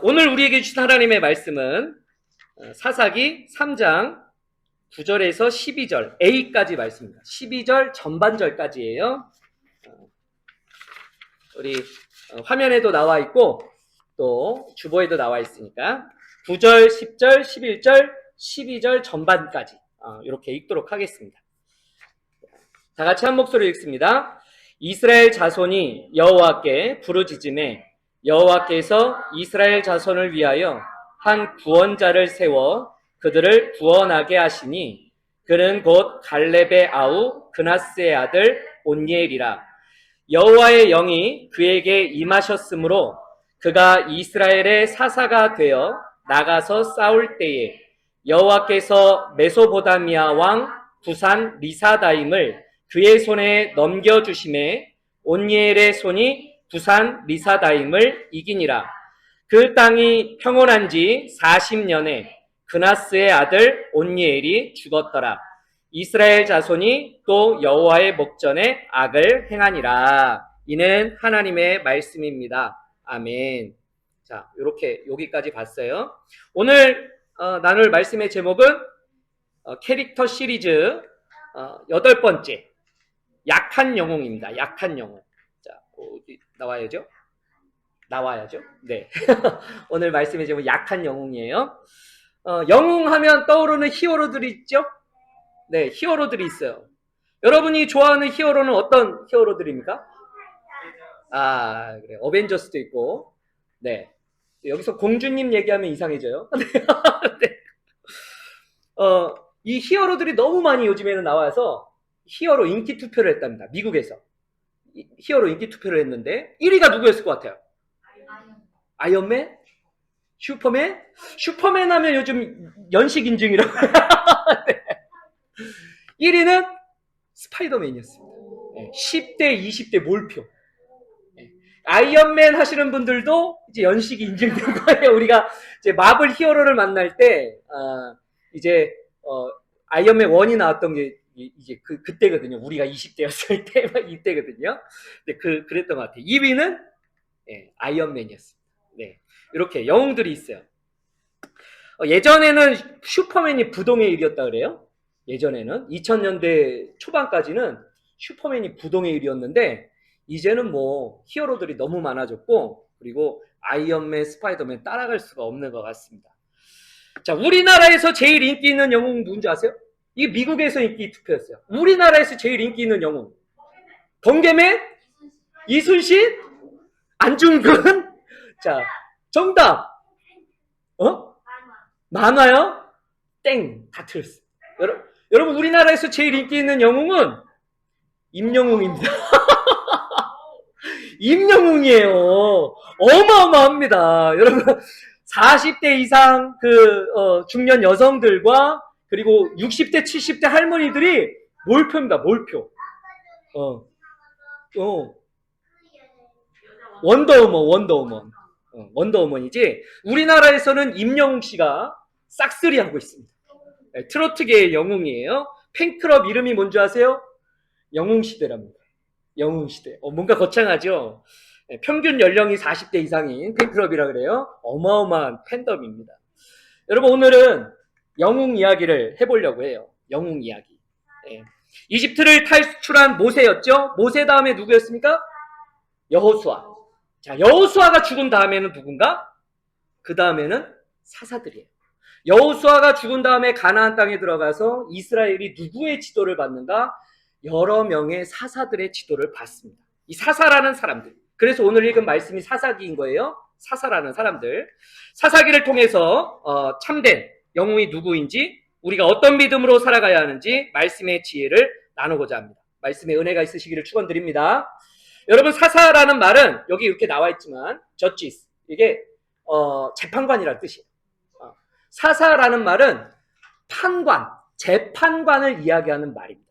오늘 우리에게 주신 하나님의 말씀은 사사기 3장 9절에서 12절 A까지 말씀입니다. 12절 전반절까지예요. 우리 화면에도 나와 있고 또 주보에도 나와 있으니까 9절, 10절, 11절, 12절 전반까지 이렇게 읽도록 하겠습니다. 다 같이 한 목소리로 읽습니다. 이스라엘 자손이 여호와께 부르짖음에 여호와께서 이스라엘 자손을 위하여 한 구원자를 세워 그들을 구원하게 하시니 그는 곧 갈렙의 아우 그나스의 아들 온니엘이라. 여호와의 영이 그에게 임하셨으므로 그가 이스라엘의 사사가 되어 나가서 싸울 때에 여호와께서 메소보다미아 왕 부산 리사다임을 그의 손에 넘겨주심에 온니엘의 손이 부산 리사다임을 이기니라. 그 땅이 평온한 지 40년에 그나스의 아들 온니엘이 죽었더라. 이스라엘 자손이 또 여호와의 목전에 악을 행하니라. 이는 하나님의 말씀입니다. 아멘. 자, 이렇게 여기까지 봤어요. 오늘 나눌 말씀의 제목은 캐릭터 시리즈 8번째 약한 영웅입니다. 약한 영웅. 자, 어디 나와야죠? 나와야죠. 네. 오늘 말씀의 제목 약한 영웅이에요. 영웅하면 떠오르는 히어로들이 있죠? 네, 히어로들이 있어요. 여러분이 좋아하는 히어로는 어떤 히어로들입니까? 그래. 어벤져스도 있고. 네. 여기서 공주님 얘기하면 이상해져요. 네. 이 히어로들이 너무 많이 요즘에는 나와서 히어로 인기 투표를 했답니다. 미국에서. 히어로 인기 투표를 했는데 1위가 누구였을 것 같아요? 아이언맨? 슈퍼맨? 슈퍼맨 하면 요즘 연식 인증이라고. 네. 1위는 스파이더맨이었습니다. 네. 10대, 20대 몰표. 네. 아이언맨 하시는 분들도 이제 연식이 인증된 거예요. 우리가 이제 마블 히어로를 만날 때, 이제, 아이언맨 1이 나왔던 게 이제 그때거든요. 우리가 20대였을 때, 이때거든요. 근데 그랬던 것 같아요. 2위는 아이언맨이었습니다. 네. 이렇게 영웅들이 있어요. 예전에는 슈퍼맨이 부동의 일이었다 그래요. 예전에는 2000년대 초반까지는 슈퍼맨이 부동의 일이었는데 이제는 뭐 히어로들이 너무 많아졌고 그리고 아이언맨, 스파이더맨 따라갈 수가 없는 것 같습니다. 자, 우리나라에서 제일 인기 있는 영웅 누군지 아세요? 이게 미국에서 인기 투표였어요. 우리나라에서 제일 인기 있는 영웅. 번개맨? 이순신? 안중근? 자, 정답. 만화요? 땡. 다 틀렸어요. 여러분, 우리나라에서 제일 인기 있는 영웅은 임영웅입니다. 임영웅이에요. 어마어마합니다. 여러분, 40대 이상 중년 여성들과 그리고 60대, 70대 할머니들이 몰표입니다. 몰표. 원더우먼. 원더우먼이지. 우리나라에서는 임영웅 씨가 싹쓸이 하고 있습니다. 네, 트로트계의 영웅이에요. 팬클럽 이름이 뭔지 아세요? 영웅시대랍니다. 영웅시대. 뭔가 거창하죠? 네, 평균 연령이 40대 이상인 팬클럽이라 그래요. 어마어마한 팬덤입니다. 여러분, 오늘은 영웅 이야기를 해보려고 해요. 영웅 이야기. 네. 이집트를 탈출한 모세였죠? 모세 다음에 누구였습니까? 여호수아. 자, 여호수아가 죽은 다음에는 누군가? 그 다음에는 사사들이에요. 여호수아가 죽은 다음에 가나안 땅에 들어가서 이스라엘이 누구의 지도를 받는가? 여러 명의 사사들의 지도를 받습니다. 이 사사라는 사람들. 그래서 오늘 읽은 말씀이 사사기인 거예요. 사사라는 사람들. 사사기를 통해서 참된 영웅이 누구인지 우리가 어떤 믿음으로 살아가야 하는지 말씀의 지혜를 나누고자 합니다. 말씀의 은혜가 있으시기를 축원드립니다. 여러분, 사사라는 말은 여기 이렇게 나와 있지만 저지스, 이게 재판관이라는 뜻이에요. 사사라는 말은 판관, 재판관을 이야기하는 말입니다.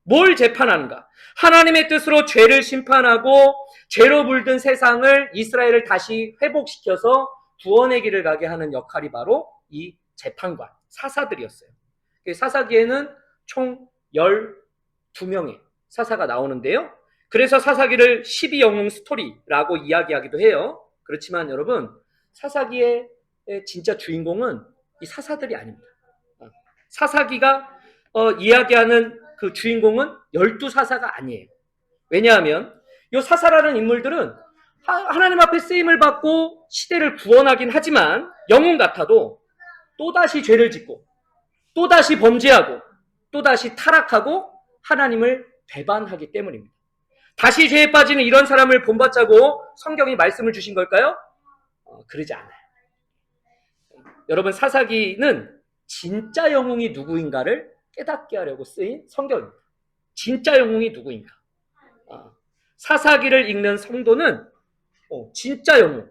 뭘 재판하는가? 하나님의 뜻으로 죄를 심판하고 죄로 물든 세상을 이스라엘을 다시 회복시켜서 구원의 길을 가게 하는 역할이 바로 이 재판관, 사사들이었어요. 사사기에는 총 12명의 사사가 나오는데요. 그래서 사사기를 12영웅 스토리라고 이야기하기도 해요. 그렇지만 여러분, 사사기의 진짜 주인공은 이 사사들이 아닙니다. 사사기가 이야기하는 그 주인공은 12사사가 아니에요. 왜냐하면 이 사사라는 인물들은 하나님 앞에 쓰임을 받고 시대를 구원하긴 하지만 영웅 같아도 또다시 죄를 짓고 또다시 범죄하고 또다시 타락하고 하나님을 배반하기 때문입니다. 다시 죄에 빠지는 이런 사람을 본받자고 성경이 말씀을 주신 걸까요? 그러지 않아요. 여러분, 사사기는 진짜 영웅이 누구인가를 깨닫게 하려고 쓰인 성경입니다. 진짜 영웅이 누구인가? 사사기를 읽는 성도는 진짜 영웅,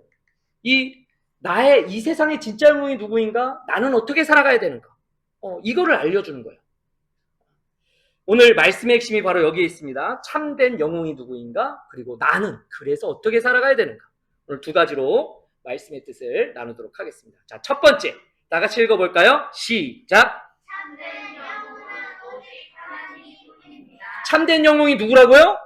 나의 이 세상의 진짜 영웅이 누구인가? 나는 어떻게 살아가야 되는가? 이거를 알려주는 거예요. 오늘 말씀의 핵심이 바로 여기에 있습니다. 참된 영웅이 누구인가? 그리고 나는 그래서 어떻게 살아가야 되는가? 오늘 두 가지로 말씀의 뜻을 나누도록 하겠습니다. 자, 첫 번째, 다 같이 읽어볼까요? 시작! 참된 영웅은 오직 하나님뿐입니다. 참된 영웅이 누구라고요?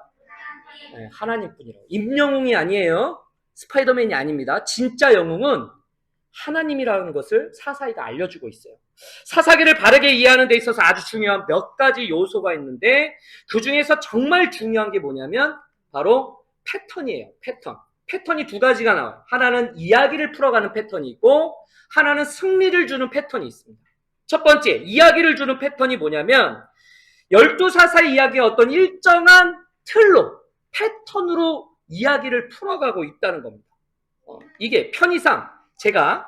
네, 하나님뿐이라고. 임영웅이 아니에요. 스파이더맨이 아닙니다. 진짜 영웅은 하나님이라는 것을 사사기가 알려주고 있어요. 사사기를 바르게 이해하는 데 있어서 아주 중요한 몇 가지 요소가 있는데 그 중에서 정말 중요한 게 뭐냐면 바로 패턴이에요. 패턴이 두 가지가 나와요. 하나는 이야기를 풀어가는 패턴이 있고 하나는 승리를 주는 패턴이 있습니다. 첫 번째, 이야기를 주는 패턴이 뭐냐면 12사사의 이야기의 어떤 일정한 틀로 패턴으로 이야기를 풀어가고 있다는 겁니다. 이게 편의상 제가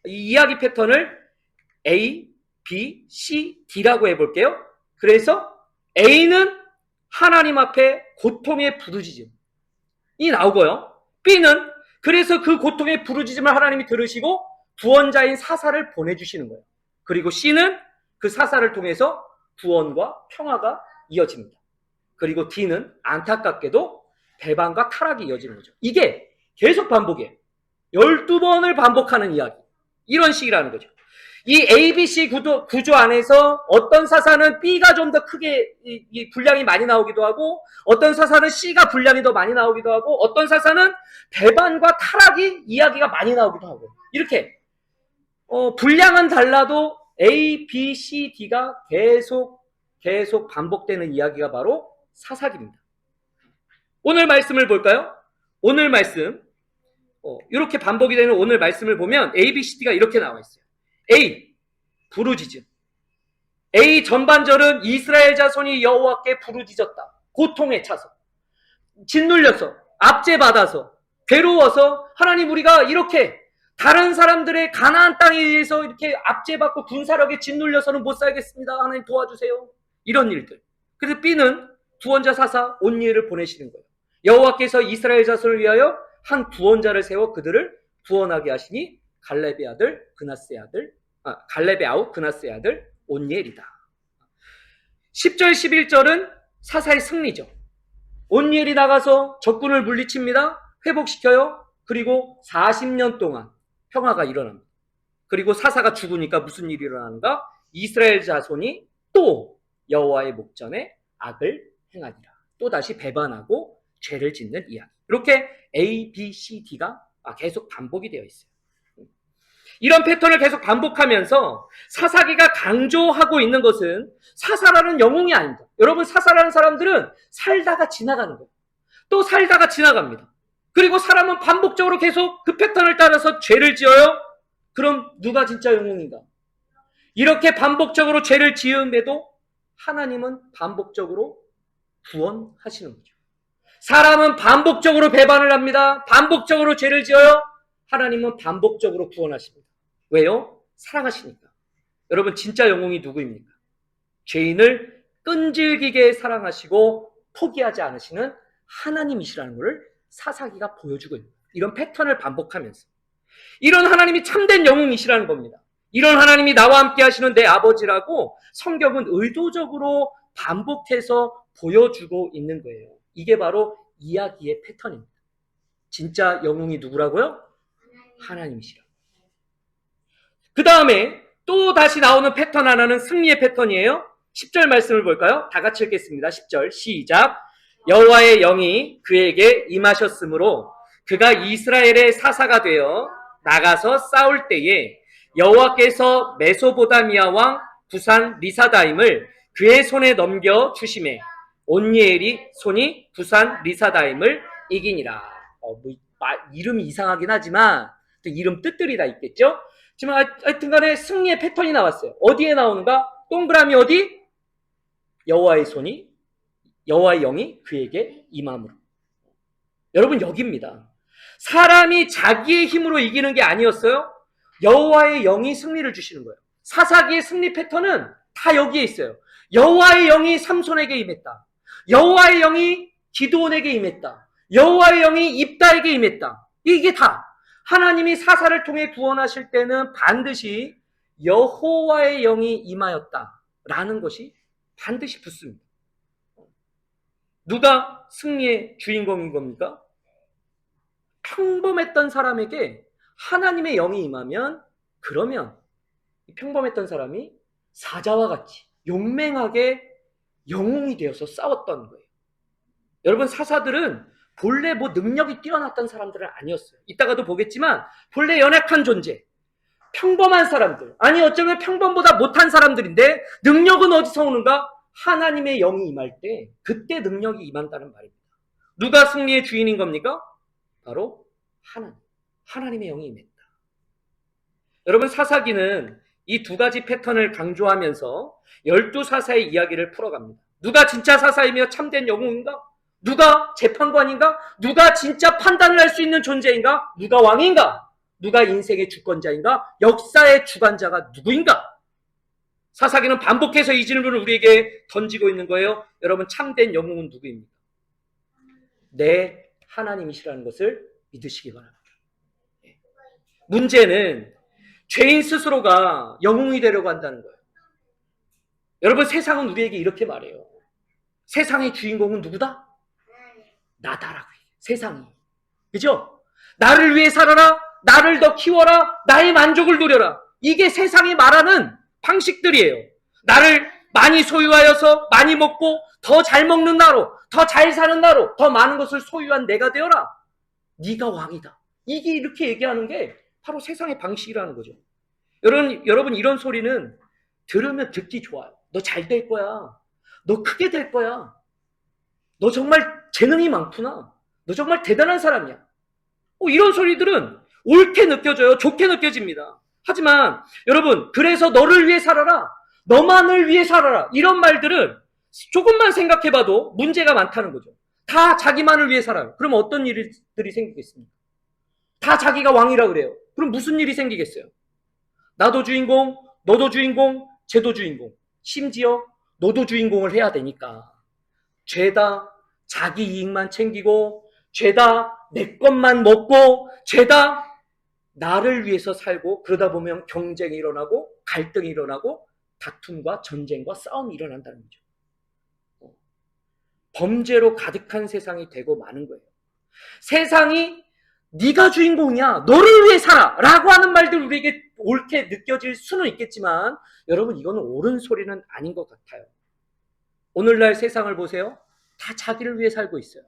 이 이야기 패턴을 A, B, C, D라고 해볼게요. 그래서 A는 하나님 앞에 고통의 부르짖음이 나오고요. B는 그래서 그 고통의 부르짖음을 하나님이 들으시고 구원자인 사사를 보내주시는 거예요. 그리고 C는 그 사사를 통해서 구원과 평화가 이어집니다. 그리고 D는 안타깝게도 배반과 타락이 이어지는 거죠. 이게 계속 반복이에요. 12번을 반복하는 이야기. 이런 식이라는 거죠. 이 ABC 구조 안에서 어떤 사사는 B가 좀 더 크게 이 분량이 많이 나오기도 하고 어떤 사사는 C가 분량이 더 많이 나오기도 하고 어떤 사사는 배반과 타락이 이야기가 많이 나오기도 하고 이렇게 분량은 달라도 A, B, C, D가 계속 반복되는 이야기가 바로 사사기입니다. 오늘 말씀을 볼까요? 오늘 말씀 이렇게 반복이 되는 오늘 말씀을 보면 A, B, C, D가 이렇게 나와 있어요. A, 부르짖음. A 전반절은 이스라엘 자손이 여호와께 부르짖었다. 고통에 차서, 짓눌려서, 압제받아서, 괴로워서 하나님 우리가 이렇게 다른 사람들의 가나안 땅에 의해서 이렇게 압제받고 군사력에 짓눌려서는 못 살겠습니다. 하나님 도와주세요. 이런 일들. 그래서 B는 구원자 사사 온니엘을 보내시는 거예요. 여호와께서 이스라엘 자손을 위하여 한 구원자를 세워 그들을 구원하게 하시니 갈렙의 아우 그나스의 아들 온니엘이다. 10절 11절은 사사의 승리죠. 온니엘이 나가서 적군을 물리칩니다. 회복시켜요. 그리고 40년 동안 평화가 일어납니다. 그리고 사사가 죽으니까 무슨 일이 일어나는가? 이스라엘 자손이 또 여호와의 목전에 악을 행하니라. 또다시 배반하고 죄를 짓는 이야기. 이렇게 A, B, C, D가 계속 반복이 되어 있어요. 이런 패턴을 계속 반복하면서 사사기가 강조하고 있는 것은 사사라는 영웅이 아닙니다. 여러분, 사사라는 사람들은 살다가 지나가는 거예요. 또 살다가 지나갑니다. 그리고 사람은 반복적으로 계속 그 패턴을 따라서 죄를 지어요. 그럼 누가 진짜 영웅인가? 이렇게 반복적으로 죄를 지음에도 하나님은 반복적으로 구원하시는 거죠. 사람은 반복적으로 배반을 합니다. 반복적으로 죄를 지어요. 하나님은 반복적으로 구원하십니다. 왜요? 사랑하시니까. 여러분, 진짜 영웅이 누구입니까? 죄인을 끈질기게 사랑하시고 포기하지 않으시는 하나님이시라는 것을 사사기가 보여주고 있는 거예요. 이런 패턴을 반복하면서 이런 하나님이 참된 영웅이시라는 겁니다. 이런 하나님이 나와 함께 하시는 내 아버지라고 성경은 의도적으로 반복해서 보여주고 있는 거예요. 이게 바로 이야기의 패턴입니다. 진짜 영웅이 누구라고요? 하나님이시라. 그 다음에 또 다시 나오는 패턴 하나는 승리의 패턴이에요. 10절 말씀을 볼까요? 다 같이 읽겠습니다. 10절 시작. 여호와의 영이 그에게 임하셨으므로 그가 이스라엘의 사사가 되어 나가서 싸울 때에 여호와께서 메소보다미아 왕 부산 리사다임을 그의 손에 넘겨 주심에 온니엘이 손이 부산 리사다임을 이기니라. 이름이 이상하긴 하지만 또 이름 뜻들이 다 있겠죠. 지금 하여튼간에 승리의 패턴이 나왔어요. 어디에 나오는가? 동그라미 어디? 여호와의 영이 그에게 임함으로. 여러분 여기입니다. 사람이 자기의 힘으로 이기는 게 아니었어요. 여호와의 영이 승리를 주시는 거예요. 사사기의 승리 패턴은 다 여기에 있어요. 여호와의 영이 삼손에게 임했다. 여호와의 영이 기드온에게 임했다. 여호와의 영이 입다에게 임했다. 이게 다 하나님이 사사를 통해 구원하실 때는 반드시 여호와의 영이 임하였다라는 것이 반드시 붙습니다. 누가 승리의 주인공인 겁니까? 평범했던 사람에게 하나님의 영이 임하면 그러면 평범했던 사람이 사자와 같이 용맹하게 영웅이 되어서 싸웠던 거예요. 여러분 사사들은 본래 능력이 뛰어났던 사람들은 아니었어요. 이따가도 보겠지만 본래 연약한 존재, 평범한 사람들, 아니 어쩌면 평범보다 못한 사람들인데 능력은 어디서 오는가? 하나님의 영이 임할 때 그때 능력이 임한다는 말입니다. 누가 승리의 주인인 겁니까? 바로 하나님의 영이 임했다. 여러분 사사기는 이 두 가지 패턴을 강조하면서 12사사의 이야기를 풀어갑니다. 누가 진짜 사사이며 참된 영웅인가? 누가 재판관인가? 누가 진짜 판단을 할 수 있는 존재인가? 누가 왕인가? 누가 인생의 주권자인가? 역사의 주관자가 누구인가? 사사기는 반복해서 이 질문을 우리에게 던지고 있는 거예요. 여러분 참된 영웅은 누구입니까? 내 하나님이시라는 것을 믿으시기 바랍니다. 문제는 죄인 스스로가 영웅이 되려고 한다는 거예요. 여러분 세상은 우리에게 이렇게 말해요. 세상의 주인공은 누구다? 나다라고 해요. 세상이. 그죠? 나를 위해 살아라. 나를 더 키워라. 나의 만족을 누려라. 이게 세상이 말하는 방식들이에요. 나를 많이 소유하여서 많이 먹고 더 잘 먹는 나로, 더 잘 사는 나로, 더 많은 것을 소유한 내가 되어라. 네가 왕이다. 이게 이렇게 얘기하는 게 바로 세상의 방식이라는 거죠. 여러분 이런 소리는 들으면 듣기 좋아요. 너 잘 될 거야. 너 크게 될 거야. 너 정말 재능이 많구나. 너 정말 대단한 사람이야. 이런 소리들은 옳게 느껴져요. 좋게 느껴집니다. 하지만 여러분 그래서 너를 위해 살아라. 너만을 위해 살아라. 이런 말들은 조금만 생각해봐도 문제가 많다는 거죠. 다 자기만을 위해 살아요. 그럼 어떤 일들이 생기겠습니까? 다 자기가 왕이라 그래요. 그럼 무슨 일이 생기겠어요? 나도 주인공, 너도 주인공, 쟤도 주인공. 심지어 너도 주인공을 해야 되니까. 죄다 자기 이익만 챙기고, 죄다 내 것만 먹고, 죄다 나를 위해서 살고, 그러다 보면 경쟁이 일어나고, 갈등이 일어나고, 다툼과 전쟁과 싸움이 일어난다는 거죠. 범죄로 가득한 세상이 되고 마는 거예요. 세상이 네가 주인공이야. 너를 위해 살아. 라고 하는 말들 우리에게 옳게 느껴질 수는 있겠지만 여러분 이거는 옳은 소리는 아닌 것 같아요. 오늘날 세상을 보세요. 다 자기를 위해 살고 있어요.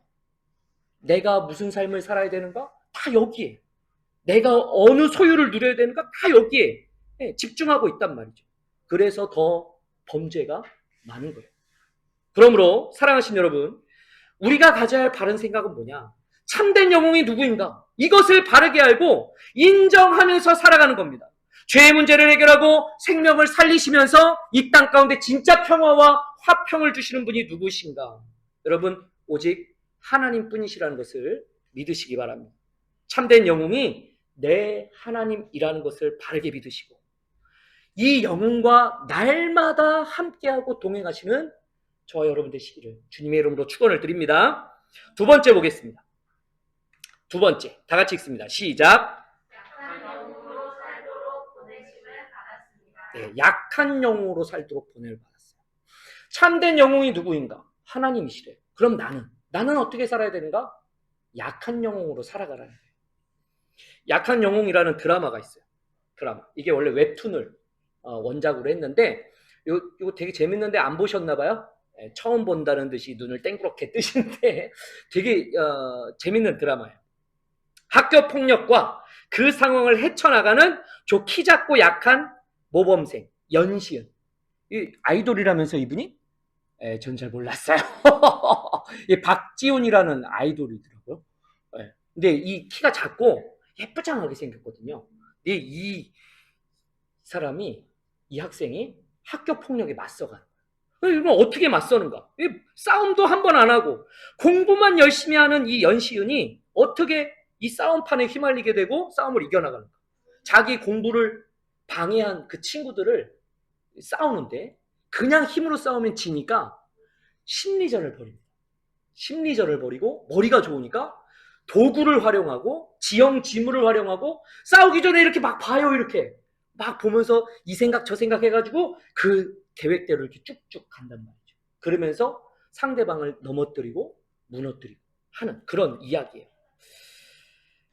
내가 무슨 삶을 살아야 되는가? 다 여기에. 내가 어느 소유를 누려야 되는가? 다 여기에 집중하고 있단 말이죠. 그래서 더 범죄가 많은 거예요. 그러므로 사랑하신 여러분, 우리가 가져야 할 바른 생각은 뭐냐? 참된 영웅이 누구인가? 이것을 바르게 알고 인정하면서 살아가는 겁니다. 죄의 문제를 해결하고 생명을 살리시면서 이 땅 가운데 진짜 평화와 화평을 주시는 분이 누구신가? 여러분 오직 하나님뿐이시라는 것을 믿으시기 바랍니다. 참된 영웅이 내 하나님이라는 것을 바르게 믿으시고 이 영웅과 날마다 함께하고 동행하시는 저와 여러분 되시기를 주님의 이름으로 축원을 드립니다. 두 번째 보겠습니다. 두 번째 다 같이 읽습니다. 시작. 약한 영으로 살도록 보내심을 받았습니다. 네, 약한 영으로 살도록 보냄을 받았어요. 참된 영웅이 누구인가? 하나님이시래요. 그럼 나는 어떻게 살아야 되는가? 약한 영웅으로 살아가라는 거예요. 약한 영웅이라는 드라마가 있어요. 드라마. 이게 원래 웹툰을 원작으로 했는데 이거 되게 재밌는데 안 보셨나 봐요. 처음 본다는 듯이 눈을 땡그랗게 뜨시는데 되게 재밌는 드라마예요. 학교 폭력과 그 상황을 헤쳐나가는 저 키 작고 약한 모범생 연시은. 이 아이돌이라면서 이분이? 전 잘 몰랐어요. 이 박지훈이라는 아이돌이더라고요. 근데 이 키가 작고 예쁘장하게 생겼거든요. 근데 이 사람이, 이 학생이 학교 폭력에 맞서가는 거예요. 이건 어떻게 맞서는가? 싸움도 한 번 안 하고 공부만 열심히 하는 이 연시은이 어떻게 이 싸움판에 휘말리게 되고 싸움을 이겨나가는가? 자기 공부를 방해한 그 친구들을 싸우는데 그냥 힘으로 싸우면 지니까 심리전을 벌입니다. 심리전을 벌이고 머리가 좋으니까 도구를 활용하고 지형지물을 활용하고 싸우기 전에 이렇게 막 봐요. 이렇게 막 보면서 이 생각 저 생각 해가지고 그 계획대로 이렇게 쭉쭉 간단 말이죠. 그러면서 상대방을 넘어뜨리고 무너뜨리고 하는 그런 이야기예요.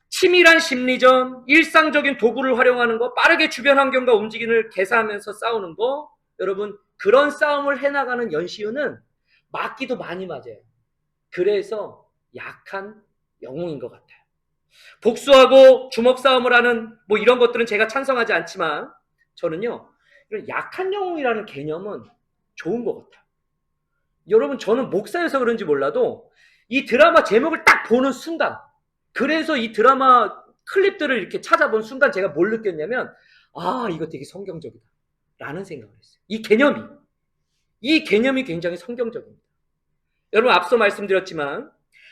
치밀한 심리전, 일상적인 도구를 활용하는 거, 빠르게 주변 환경과 움직임을 계산하면서 싸우는 거, 여러분 그런 싸움을 해나가는 연시은은 맞기도 많이 맞아요. 그래서 약한 영웅인 것 같아요. 복수하고 주먹 싸움을 하는 뭐 이런 것들은 제가 찬성하지 않지만 저는요, 이런 약한 영웅이라는 개념은 좋은 것 같아요. 여러분 저는 목사여서 그런지 몰라도 이 드라마 제목을 딱 보는 순간, 그래서 이 드라마 클립들을 이렇게 찾아본 순간 제가 뭘 느꼈냐면, 아 이거 되게 성경적이다 라는 생각을 했어요. 이 개념이 굉장히 성경적입니다. 여러분 앞서 말씀드렸지만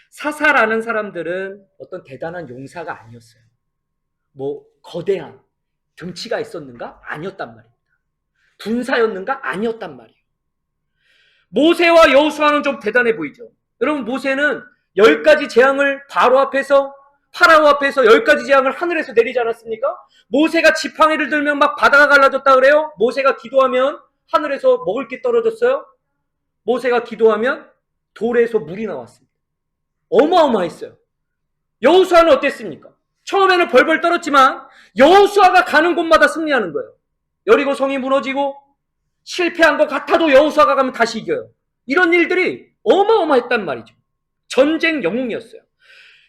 사사라는 사람들은 어떤 대단한 용사가 아니었어요. 뭐 거대한 등치가 있었는가? 아니었단 말입니다. 군사였는가? 아니었단 말이에요. 모세와 여호수아는 좀 대단해 보이죠. 여러분 모세는 10가지 재앙을 바로 앞에서, 파라오 앞에서 10가지 재앙을 하늘에서 내리지 않았습니까? 모세가 지팡이를 들면 막 바다가 갈라졌다 그래요. 모세가 기도하면 하늘에서 먹을 게 떨어졌어요. 모세가 기도하면 돌에서 물이 나왔습니다. 어마어마했어요. 여호수아는 어땠습니까? 처음에는 벌벌 떨었지만 여호수아가 가는 곳마다 승리하는 거예요. 여리고 성이 무너지고 실패한 것 같아도 여호수아가 가면 다시 이겨요. 이런 일들이 어마어마했단 말이죠. 전쟁 영웅이었어요.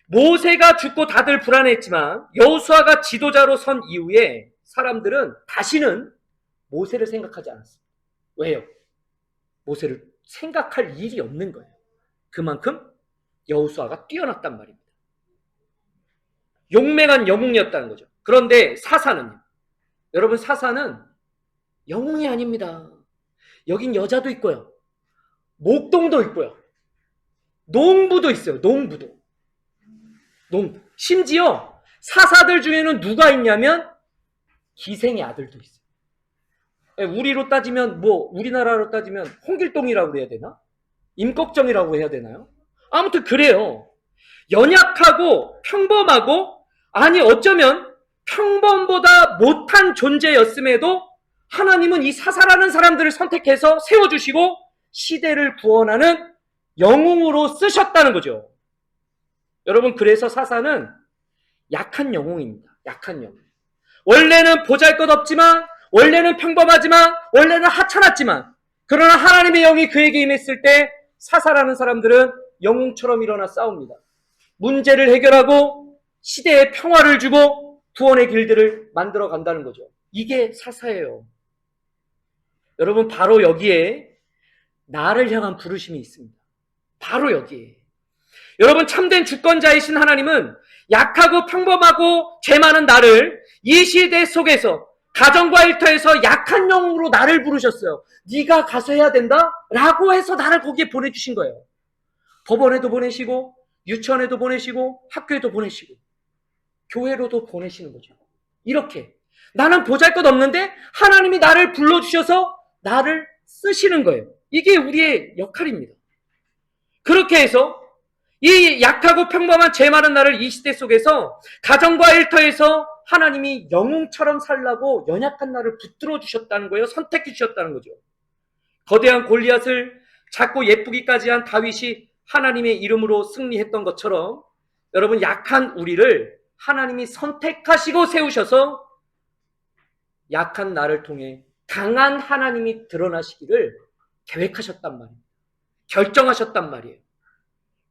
모세가 죽고 다들 불안했지만 여호수아가 지도자로 선 이후에 사람들은 다시는 모세를 생각하지 않았습니다. 왜요? 모세를 생각할 일이 없는 거예요. 그만큼 여호수아가 뛰어났단 말입니다. 용맹한 영웅이었다는 거죠. 그런데 사사는요? 여러분 사사는 영웅이 아닙니다. 여긴 여자도 있고요. 목동도 있고요. 농부도 있어요. 농부. 심지어 사사들 중에는 누가 있냐면 기생의 아들도 있어요. 우리로 따지면 우리나라로 따지면 홍길동이라고 해야 되나? 임꺽정이라고 해야 되나요? 아무튼 그래요. 연약하고 평범하고, 아니 어쩌면 평범보다 못한 존재였음에도 하나님은 이 사사라는 사람들을 선택해서 세워주시고 시대를 구원하는 영웅으로 쓰셨다는 거죠. 여러분 그래서 사사는 약한 영웅입니다. 약한 영웅. 원래는 보잘것없지만, 원래는 평범하지만, 원래는 하찮았지만, 그러나 하나님의 영이 그에게 임했을 때 사사라는 사람들은 영웅처럼 일어나 싸웁니다. 문제를 해결하고 시대에 평화를 주고 구원의 길들을 만들어 간다는 거죠. 이게 사사예요. 여러분 바로 여기에 나를 향한 부르심이 있습니다. 바로 여기에. 여러분 참된 주권자이신 하나님은 약하고 평범하고 죄 많은 나를 이 시대 속에서 가정과 일터에서 약한 영웅으로 나를 부르셨어요. 네가 가서 해야 된다? 라고 해서 나를 거기에 보내주신 거예요. 법원에도 보내시고 유치원에도 보내시고 학교에도 보내시고 교회로도 보내시는 거죠. 이렇게 나는 보잘것없는데 하나님이 나를 불러주셔서 나를 쓰시는 거예요. 이게 우리의 역할입니다. 그렇게 해서 이 약하고 평범한 죄 많은 나를 이 시대 속에서 가정과 일터에서 하나님이 영웅처럼 살라고 연약한 나를 붙들어 주셨다는 거예요. 선택해 주셨다는 거죠. 거대한 골리앗을 작고 예쁘기까지 한 다윗이 하나님의 이름으로 승리했던 것처럼 여러분 약한 우리를 하나님이 선택하시고 세우셔서 약한 나를 통해 강한 하나님이 드러나시기를 계획하셨단 말이에요. 결정하셨단 말이에요.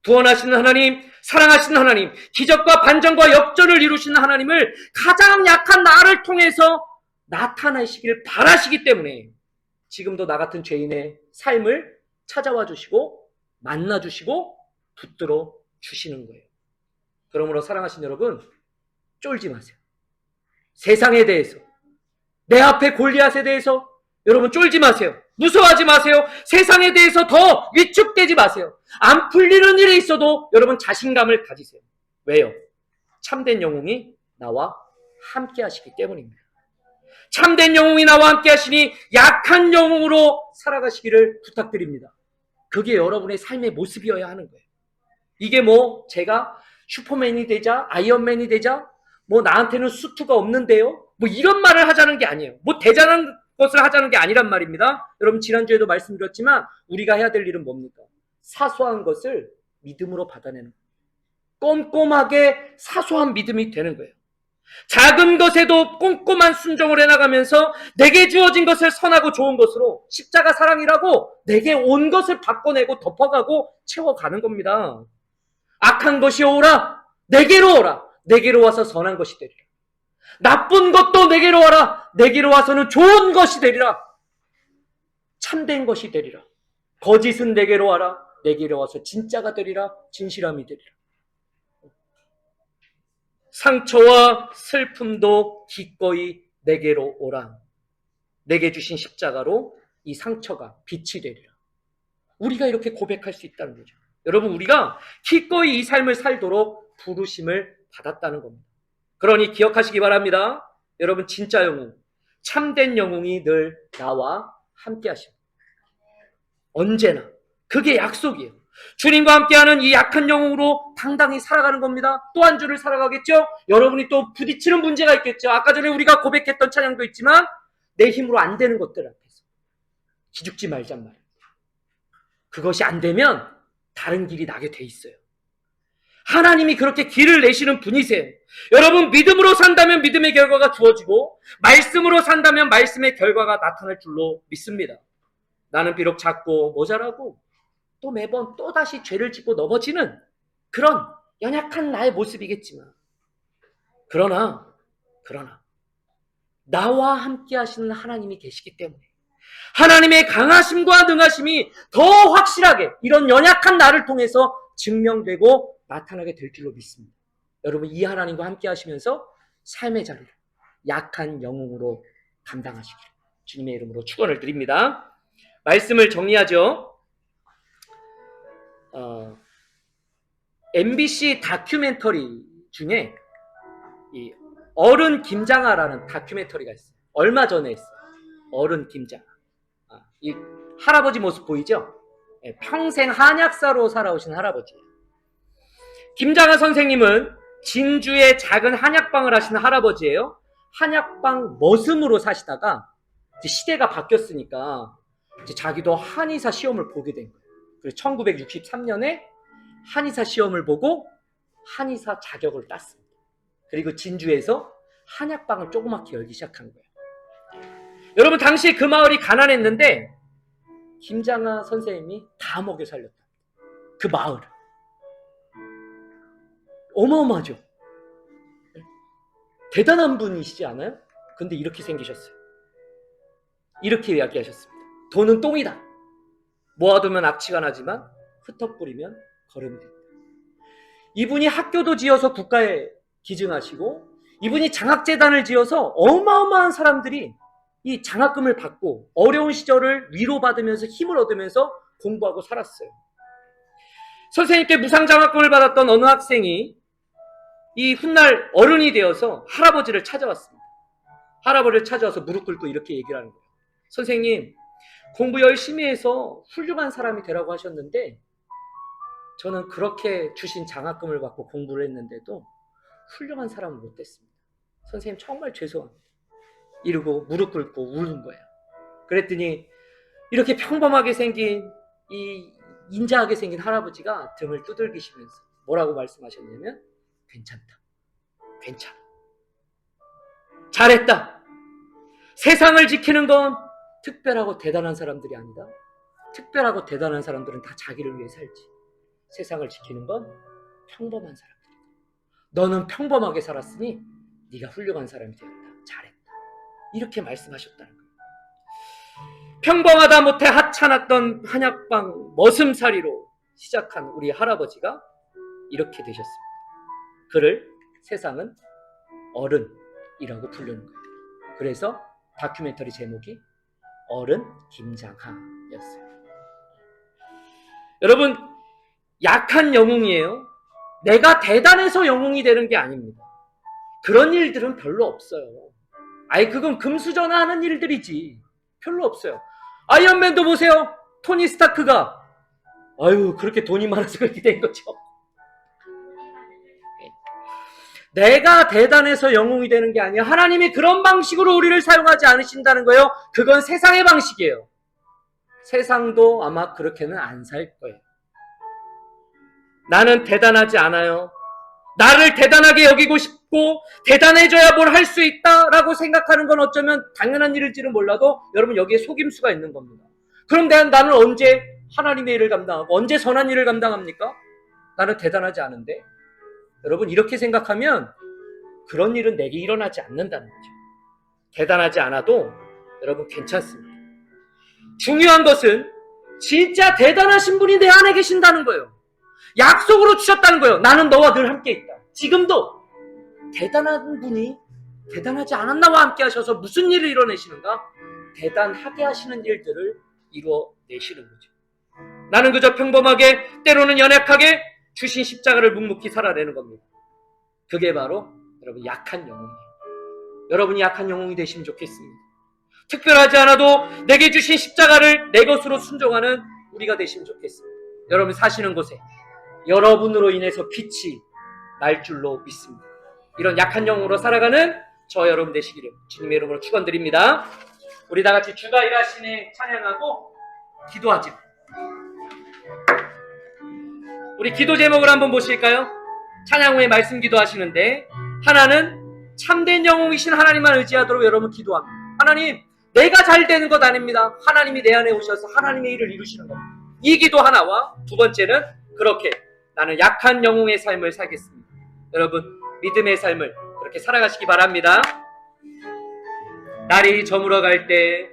구원하시는 하나님, 사랑하시는 하나님, 기적과 반전과 역전을 이루시는 하나님을 가장 약한 나를 통해서 나타내시길 바라시기 때문에 지금도 나 같은 죄인의 삶을 찾아와 주시고 만나 주시고 붙들어 주시는 거예요. 그러므로 사랑하시는 여러분, 쫄지 마세요. 세상에 대해서, 내 앞에 골리앗에 대해서 여러분 쫄지 마세요. 무서워하지 마세요. 세상에 대해서 더 위축되지 마세요. 안 풀리는 일이 있어도 여러분 자신감을 가지세요. 왜요? 참된 영웅이 나와 함께 하시기 때문입니다. 참된 영웅이 나와 함께 하시니 약한 영웅으로 살아가시기를 부탁드립니다. 그게 여러분의 삶의 모습이어야 하는 거예요. 이게 뭐 제가 슈퍼맨이 되자, 아이언맨이 되자, 뭐 나한테는 수트가 없는데요, 뭐 이런 말을 하자는 게 아니에요. 뭐 대단한 것을 하자는 게 아니란 말입니다. 여러분 지난주에도 말씀드렸지만 우리가 해야 될 일은 뭡니까? 사소한 것을 믿음으로 받아내는 거예요. 꼼꼼하게 사소한 믿음이 되는 거예요. 작은 것에도 꼼꼼한 순종을 해나가면서 내게 주어진 것을 선하고 좋은 것으로 십자가 사랑이라고 내게 온 것을 바꿔내고 덮어가고 채워가는 겁니다. 악한 것이 오라, 내게로 오라. 내게로 와서 선한 것이 되리라. 나쁜 것도 내게로 와라. 내게로 와서는 좋은 것이 되리라. 참된 것이 되리라. 거짓은 내게로 와라. 내게로 와서 진짜가 되리라. 진실함이 되리라. 상처와 슬픔도 기꺼이 내게로 오라. 내게 주신 십자가로 이 상처가 빛이 되리라. 우리가 이렇게 고백할 수 있다는 거죠. 여러분, 우리가 기꺼이 이 삶을 살도록 부르심을 받았다는 겁니다. 그러니 기억하시기 바랍니다. 여러분, 진짜 영웅, 참된 영웅이 늘 나와 함께 하십니다. 언제나. 그게 약속이에요. 주님과 함께하는 이 약한 영웅으로 당당히 살아가는 겁니다. 또 한 주를 살아가겠죠? 여러분이 또 부딪히는 문제가 있겠죠? 아까 전에 우리가 고백했던 찬양도 있지만 내 힘으로 안 되는 것들 앞에서 기죽지 말잔 말이에요. 그것이 안 되면 다른 길이 나게 돼 있어요. 하나님이 그렇게 길을 내시는 분이세요. 여러분, 믿음으로 산다면 믿음의 결과가 주어지고 말씀으로 산다면 말씀의 결과가 나타날 줄로 믿습니다. 나는 비록 작고 모자라고 또 매번 또다시 죄를 짓고 넘어지는 그런 연약한 나의 모습이겠지만 그러나 나와 함께 하시는 하나님이 계시기 때문에 하나님의 강하심과 능하심이 더 확실하게 이런 연약한 나를 통해서 증명되고 나타나게 될 줄로 믿습니다. 여러분, 이 하나님과 함께 하시면서 삶의 자리를 약한 영웅으로 감당하시길 주님의 이름으로 축원을 드립니다. 말씀을 정리하죠. MBC 다큐멘터리 중에 이 어른 김장하라는 다큐멘터리가 있어요. 얼마 전에 했어요. 어른 김장하. 이 할아버지 모습 보이죠? 평생 한약사로 살아오신 할아버지예요. 김장하 선생님은 진주의 작은 한약방을 하시는 할아버지예요. 한약방 머슴으로 사시다가 이제 시대가 바뀌었으니까 이제 자기도 한의사 시험을 보게 된 거예요. 그래서 1963년에 한의사 시험을 보고 한의사 자격을 땄습니다. 그리고 진주에서 한약방을 조그맣게 열기 시작한 거예요. 여러분, 당시에 그 마을이 가난했는데 김장하 선생님이 다 먹여 살렸다. 그 마을을. 어마어마하죠. 대단한 분이시지 않아요? 근데 이렇게 생기셨어요. 이렇게 이야기하셨습니다. 돈은 똥이다. 모아두면 악취가 나지만 흩어뿌리면 거름이 된다. 이분이 학교도 지어서 국가에 기증하시고 이분이 장학재단을 지어서 어마어마한 사람들이 이 장학금을 받고 어려운 시절을 위로받으면서 힘을 얻으면서 공부하고 살았어요. 선생님께 무상장학금을 받았던 어느 학생이 이 훗날 어른이 되어서 할아버지를 찾아왔습니다. 할아버지를 찾아와서 무릎 꿇고 이렇게 얘기를 하는 거예요. 선생님, 공부 열심히 해서 훌륭한 사람이 되라고 하셨는데 저는 그렇게 주신 장학금을 받고 공부를 했는데도 훌륭한 사람은 못 됐습니다. 선생님, 정말 죄송합니다. 이러고 무릎 꿇고 우는 거예요. 그랬더니 이렇게 평범하게 생긴 이 인자하게 생긴 할아버지가 등을 두들기시면서 뭐라고 말씀하셨냐면 괜찮다. 괜찮아. 잘했다. 세상을 지키는 건 특별하고 대단한 사람들이 아니다. 특별하고 대단한 사람들은 다 자기를 위해 살지. 세상을 지키는 건 평범한 사람들이다. 너는 평범하게 살았으니 네가 훌륭한 사람이 되었다. 잘했다. 이렇게 말씀하셨다는 거예요. 평범하다 못해 하찮았던 한약방 머슴살이로 시작한 우리 할아버지가 이렇게 되셨습니다. 그를 세상은 어른이라고 부르는 거예요. 그래서 다큐멘터리 제목이 어른 김장하였어요. 여러분, 약한 영웅이에요. 내가 대단해서 영웅이 되는 게 아닙니다. 그런 일들은 별로 없어요. 아니, 그건 금수저나 하는 일들이지. 별로 없어요. 아이언맨도 보세요. 토니 스타크가 그렇게 돈이 많아서 그렇게 된 거죠. 내가 대단해서 영웅이 되는 게 아니야. 하나님이 그런 방식으로 우리를 사용하지 않으신다는 거예요. 그건 세상의 방식이에요. 세상도 아마 그렇게는 안 살 거예요. 나는 대단하지 않아요. 나를 대단하게 여기고 싶고 대단해져야 뭘 할 수 있다라고 생각하는 건 어쩌면 당연한 일일지는 몰라도 여러분 여기에 속임수가 있는 겁니다. 그럼 나는 언제 하나님의 일을 감당하고 언제 선한 일을 감당합니까? 나는 대단하지 않은데. 여러분 이렇게 생각하면 그런 일은 내게 일어나지 않는다는 거죠. 대단하지 않아도 여러분 괜찮습니다. 중요한 것은 진짜 대단하신 분이 내 안에 계신다는 거예요. 약속으로 주셨다는 거예요. 나는 너와 늘 함께 있다. 지금도 대단한 분이 대단하지 않은 나와 함께 하셔서 무슨 일을 이뤄내시는가? 대단하게 하시는 일들을 이루어내시는 거죠. 나는 그저 평범하게 때로는 연약하게 주신 십자가를 묵묵히 살아내는 겁니다. 그게 바로 여러분 약한 영웅이에요. 여러분이 약한 영웅이 되시면 좋겠습니다. 특별하지 않아도 내게 주신 십자가를 내 것으로 순종하는 우리가 되시면 좋겠습니다. 여러분 사시는 곳에 여러분으로 인해서 빛이 날 줄로 믿습니다. 이런 약한 영웅으로 살아가는 저 여러분 되시기를 주님의 이름으로 축원드립니다. 우리 다 같이 주가 일하시네 찬양하고 기도하죠. 우리 기도 제목을 한번 보실까요? 찬양 후에 말씀 기도하시는데 하나는 참된 영웅이신 하나님만 의지하도록 여러분 기도합니다. 하나님, 내가 잘 되는 것 아닙니다. 하나님이 내 안에 오셔서 하나님의 일을 이루시는 겁니다. 이 기도 하나와 두 번째는 그렇게 나는 약한 영웅의 삶을 살겠습니다. 여러분 믿음의 삶을 그렇게 살아가시기 바랍니다. 날이 저물어 갈 때